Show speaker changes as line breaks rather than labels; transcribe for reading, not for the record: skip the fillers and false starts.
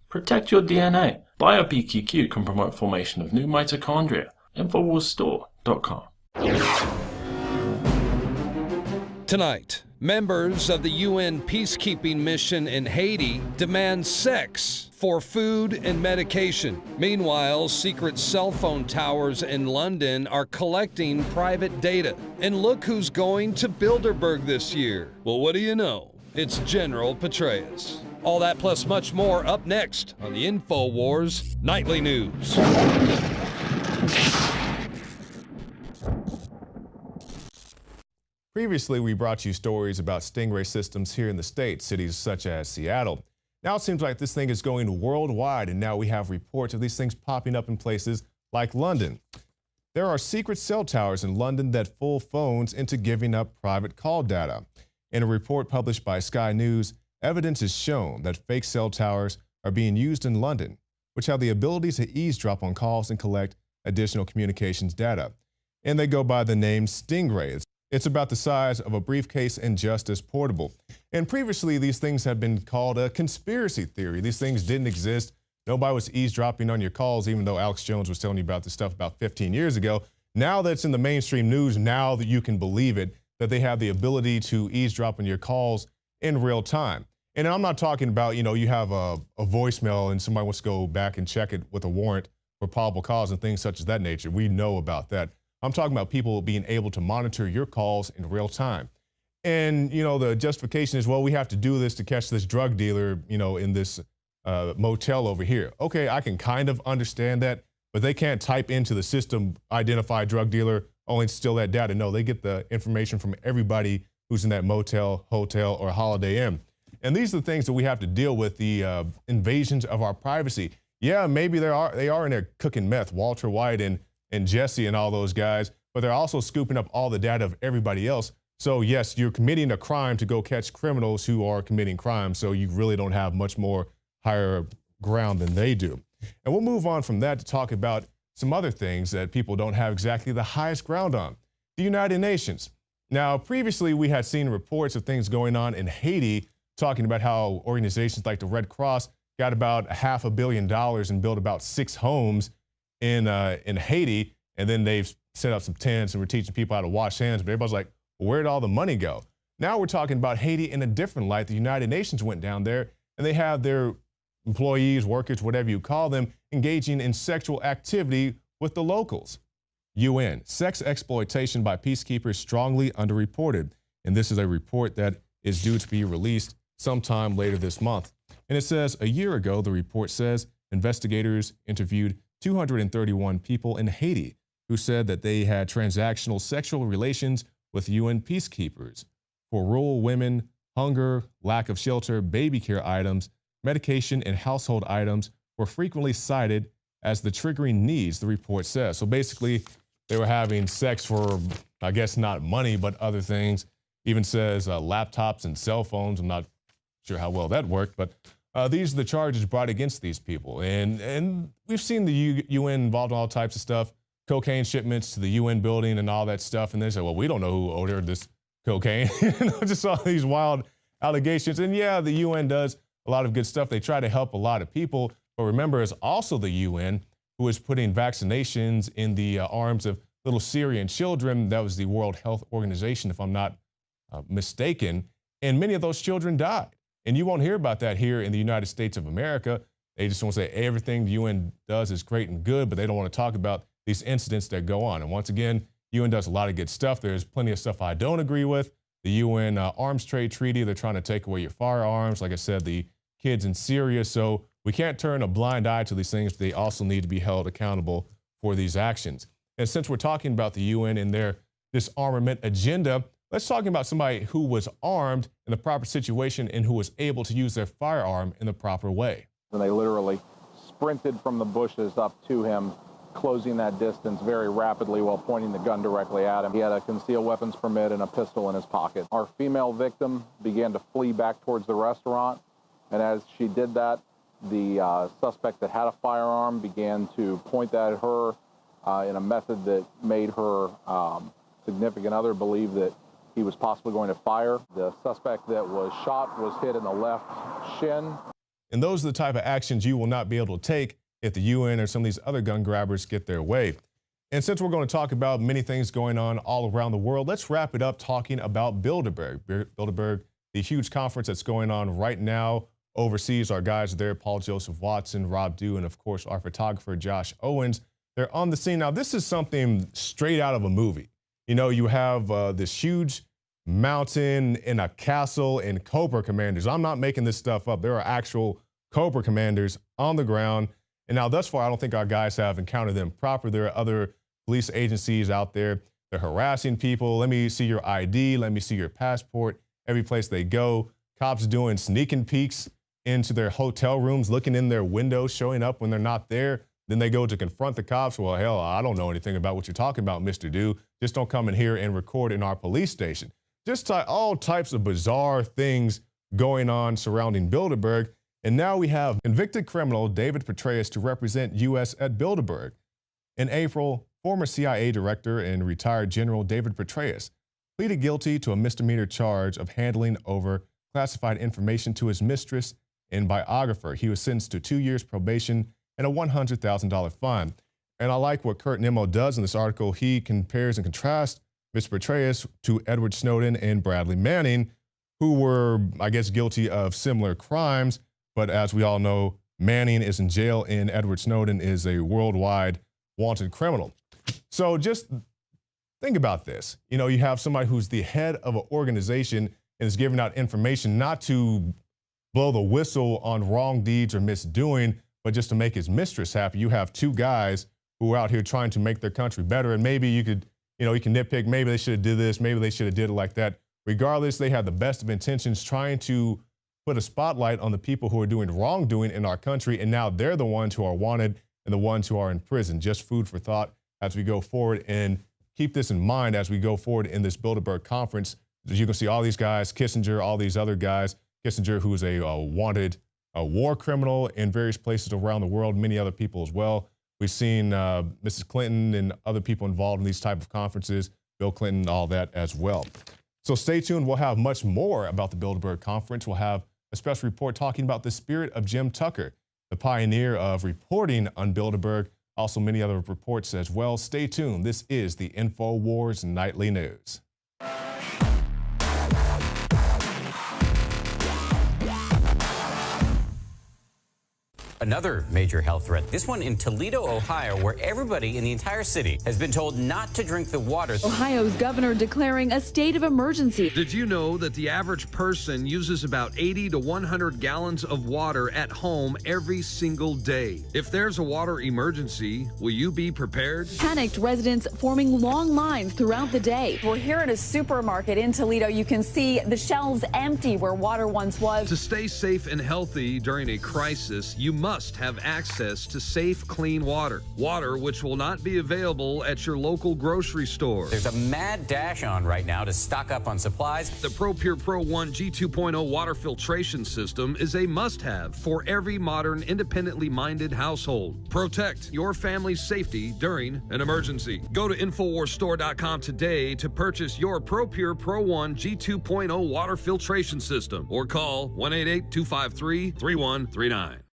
Protect your DNA. BioPQQ can promote formation of new mitochondria. Infowarsstore.com.
Tonight, members of the UN peacekeeping mission in Haiti demand sex for food and medication. Meanwhile, secret cell phone towers in London are collecting private data. And look who's going to Bilderberg this year. Well, what do you know? It's General Petraeus. All that plus much more up next on the Infowars Nightly News.
Previously, we brought you stories about Stingray systems here in the States, cities such as Seattle. Now it seems like this thing is going worldwide, and now we have reports of these things popping up in places like London. There are secret cell towers in London that fool phones into giving up private call data. In a report published by Sky News, evidence is shown that fake cell towers are being used in London, which have the ability to eavesdrop on calls and collect additional communications data. And they go by the name Stingray. It's about the size of a briefcase and just as portable. And previously, these things had been called a conspiracy theory. These things didn't exist. Nobody was eavesdropping on your calls, even though Alex Jones was telling you about this stuff about 15 years ago. Now that's in the mainstream news, now that you can believe it, that they have the ability to eavesdrop on your calls in real time. And I'm not talking about, you have a voicemail and somebody wants to go back and check it with a warrant for probable cause and things such as that nature. We know about that. I'm talking about people being able to monitor your calls in real time. And, the justification is, well, we have to do this to catch this drug dealer, in this motel over here. Okay, I can kind of understand that, but they can't type into the system, identify drug dealer, only to steal that data. No, they get the information from everybody who's in that motel, hotel, or Holiday Inn. And these are the things that we have to deal with, the invasions of our privacy. Yeah, maybe they are in there cooking meth, Walter White and Jesse and all those guys, but they're also scooping up all the data of everybody else. So yes, you're committing a crime to go catch criminals who are committing crimes, so you really don't have much more higher ground than they do. And we'll move on from that to talk about some other things that people don't have exactly the highest ground on. The United Nations. Now, previously we had seen reports of things going on in Haiti, talking about how organizations like the Red Cross got about $500 million and built about 6 homes in Haiti, and then they've set up some tents and we're teaching people how to wash hands, but everybody's like, well, where'd all the money go? Now we're talking about Haiti in a different light. The United Nations went down there and they have their employees, workers, whatever you call them, engaging in sexual activity with the locals. UN, sex exploitation by peacekeepers strongly underreported. And this is a report that is due to be released sometime later this month. And it says a year ago, the report says investigators interviewed 231 people in Haiti who said that they had transactional sexual relations with UN peacekeepers. For rural women, hunger, lack of shelter, baby care items, medication, and household items were frequently cited as the triggering needs, the report says. So basically, they were having sex for, I guess, not money, but other things. Even says laptops and cell phones. I'm not sure how well that worked, but these are the charges brought against these people. And we've seen the UN involved in all types of stuff, cocaine shipments to the UN building and all that stuff. And they say, well, we don't know who ordered this cocaine. Just all these wild allegations. And yeah, the UN does a lot of good stuff. They try to help a lot of people. But remember, it's also the UN who is putting vaccinations in the arms of little Syrian children. That was the World Health Organization, if I'm not mistaken. And many of those children died. And you won't hear about that here in the United States of America. They just want to say everything the UN does is great and good, but they don't want to talk about these incidents that go on. And once again, UN does a lot of good stuff. There's plenty of stuff I don't agree with. The UN Arms Trade Treaty, they're trying to take away your firearms. Like I said, the kids in Syria. So we can't turn a blind eye to these things. They also need to be held accountable for these actions. And since we're talking about the UN and their disarmament agenda, let's talk about somebody who was armed in the proper situation and who was able to use their firearm in the proper way.
And they literally sprinted from the bushes up to him, closing that distance very rapidly while pointing the gun directly at him. He had a concealed weapons permit and a pistol in his pocket. Our female victim began to flee back towards the restaurant, and as she did that, the suspect that had a firearm began to point that at her in a method that made her significant other believe that he was possibly going to fire. The suspect that was shot was hit in the left shin.
And those are the type of actions you will not be able to take if the UN or some of these other gun grabbers get their way. And since we're going to talk about many things going on all around the world, let's wrap it up talking about Bilderberg. Bilderberg, the huge conference that's going on right now overseas. Our guys are there, Paul Joseph Watson, Rob Dew, and of course our photographer, Josh Owens. They're on the scene. Now, this is something straight out of a movie. You know, you have this huge mountain and a castle and Cobra commanders. I'm not making this stuff up. There are actual Cobra commanders on the ground. And now thus far, I don't think our guys have encountered them proper. There are other police agencies out there. They're harassing people. Let me see your ID. Let me see your passport. Every place they go, cops doing sneaking peeks into their hotel rooms, looking in their windows, showing up when they're not there. Then they go to confront the cops. Well, hell, I don't know anything about what you're talking about, Mr. Dew. Just don't come in here and record in our police station. Just all types of bizarre things going on surrounding Bilderberg. And now we have convicted criminal David Petraeus to represent U.S. at Bilderberg. In April, former CIA director and retired General David Petraeus pleaded guilty to a misdemeanor charge of handling over classified information to his mistress and biographer. He was sentenced to 2 years probation and a $100,000 fine. And I like what Kurt Nimmo does in this article. He compares and contrasts Mr. Petraeus to Edward Snowden and Bradley Manning, who were, I guess, guilty of similar crimes. But as we all know, Manning is in jail and Edward Snowden is a worldwide wanted criminal. So just think about this. You know, you have somebody who's the head of an organization and is giving out information not to blow the whistle on wrong deeds or misdoing, but just to make his mistress happy. You have two guys who are out here trying to make their country better. And maybe you could, you can nitpick, maybe they should have did this, maybe they should have did it like that. Regardless, they had the best of intentions trying to put a spotlight on the people who are doing wrongdoing in our country. And now they're the ones who are wanted and the ones who are in prison. Just food for thought as we go forward, and keep this in mind as we go forward in this Bilderberg conference. As you can see, all these guys, Kissinger, all these other guys, Kissinger, who's a wanted war criminal in various places around the world, many other people as well. We've seen Mrs. Clinton and other people involved in these type of conferences, Bill Clinton, all that as well. So stay tuned. We'll have much more about the Bilderberg conference. We'll have a special report talking about the spirit of Jim Tucker, the pioneer of reporting on Bilderberg. Also, many other reports as well. Stay tuned. This is the Infowars Nightly News.
Another major health threat, this one in Toledo, Ohio, where everybody in the entire city has been told not to drink the water.
Ohio's governor declaring a state of emergency.
Did you know that the average person uses about 80 to 100 gallons of water at home every single day? If there's a water emergency, will you be prepared?
Panicked residents forming long lines throughout the day.
We're here at a supermarket in Toledo. You can see the shelves empty where water once was.
To stay safe and healthy during a crisis, you must have access to safe, clean water. Water which will not be available at your local grocery store.
There's a mad dash on right now to stock up on supplies.
The ProPure Pro 1 G2.0 water filtration system is a must-have for every modern, independently minded household. Protect your family's safety during an emergency. Go to InfoWarsStore.com today to purchase your ProPure Pro 1 G2.0 water filtration system or call 1-888-253-3139.